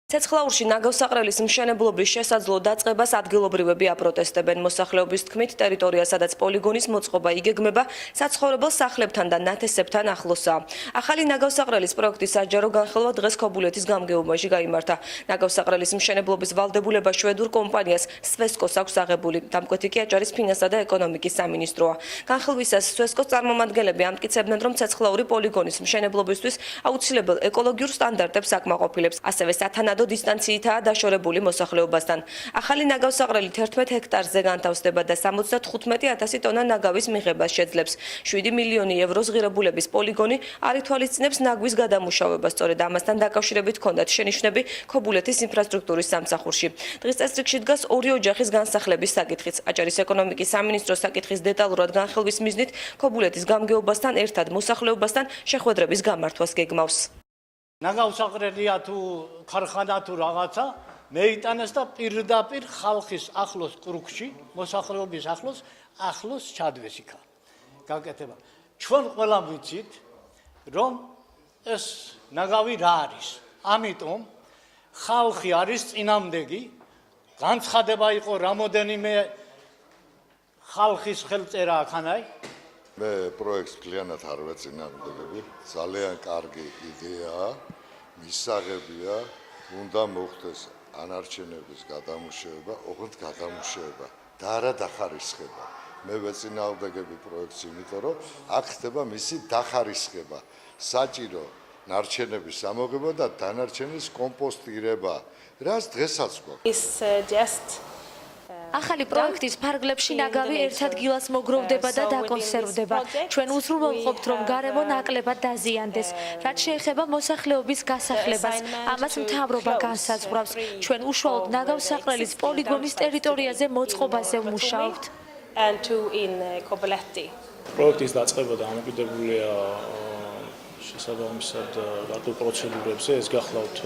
ცეცხლაურში ნაგავსაყრელის მშენებლობის შესაძლო დაწყებას ადგილობრივები აპროტესტებენ. მოსახლეობის თქმით, ტერიტორია, სადაც პოლიგონის მოწყობა იგეგმება, საცხოვრებელ სახლებთან და ნათესებთან ახლოსაა. ახალი ნაგავსაყრელის პროექტის საჯარო განხილვა დღეს ქობულეთის გამგეობაში გაიმართა. ნაგავსაყრელის მშენებლობის ვალდებულება შვედურ კომპანიას სვესკოს აქვს აღებული. დამკვეთი კი აჭარის ფინანსა და ეკონომიკის სამინისტროა. განხილვისას სვესკოს წარმომადგენლები ამტკიცებდნენ, რომ ცეცხლაური პოლიგონის მშენებლობისთვის აუცილებელ ეკოლოგიურ სტანდარტებს აკმაყოფილებს, ასევე სათანადო დისტანციითაა დაშორებული მოსახლეობასთან. ახალი ნაგავსაყრელი 11 ჰექტარზე განთავსდება და 75,000 ტონა ნაგავის მიღებას შეძლებს. 7 მილიონი ევროს ღირებულების პოლიგონი არ ითვალისწინებს ნაგვის გადამუშავებას, სწორედ ამასთან დაკავშირებით ჰქონდათ შენიშვნები ქობულეთის ინფრასტრუქტურის სამსახურში. დღის წესრიგში დგას ორი ოჯახის განსახლების საკითხიც. აჭარის ეკონომიკის სამინისტროს საკითხის დეტალურად განხილვის მიზნით ქობულეთის გამგეობასთან ერთად მოსახლეობასთან შეხვედრების გამართვას გეგმავს. ნაგავსაყრელია თუ ქარხანა თუ რაღაცა მეიტანეს და პირდაპირ ხალხის ახლოს კრუქში, მოსახლეობის ახლოს ჩადვეს იქა. გაკეთება. ჩვენ ყველამ ვიცით, რომ ეს ნაგავი რა არის. ამიტომ ხალხი არის წინამდეგი, განცხადება იყო რამოდენიმე ხალხის ხელწერა აქანაი. მე პროექტს მთლიანად არ ვეწინააღმდეგები, ძალიან კარგი იდეაა, მისაღებია, უნდა მოხდეს ანარჩენების გადამუშავება, ოღონდ გადამუშავება და არა დახარისხება. მე ვეწინააღმდეგები პროექტს, იმიტომ რომ აქ ხდება მისი დახარისხება, საჭირო ნარჩენების ამოღება და დანარჩენის კომპოსტირება, რაც დღესაც გვაქვს. ახალი პროექტის ფარგლებში ნაგავი ერთ ადგილას მოგროვდება და დაკონსერვდება. ჩვენ უზრუნველყოფთ, რომ გარემო ნაკლებად დაზიანდეს. რაც შეეხება მოსახლეობის გასახლებას, ამას მთავრობა განსაზღვრავს. ჩვენ უშუალოდ ნაგავსაყრელის პოლიგონის ტერიტორიაზე მოწყობაზე ვმუშაობთ. პროექტის დაწყება დამოკიდებულია შესაბამისად გარკვეულ პროცედურებზე, ეს გახლავთ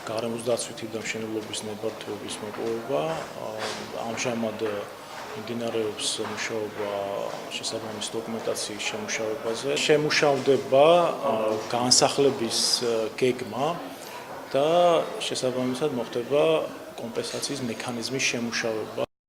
გარემოს დაცვითი და მშენებლობის ნებართვების მოპოვება. ამჟამად მიმდინარეობს მუშაობა შესაბამის დოკუმენტაციის შემუშავებაზე. შემუშავდება განსახლების გეგმა და შესაბამისად მოხდება კომპენსაციის მექანიზმის შემუშავება.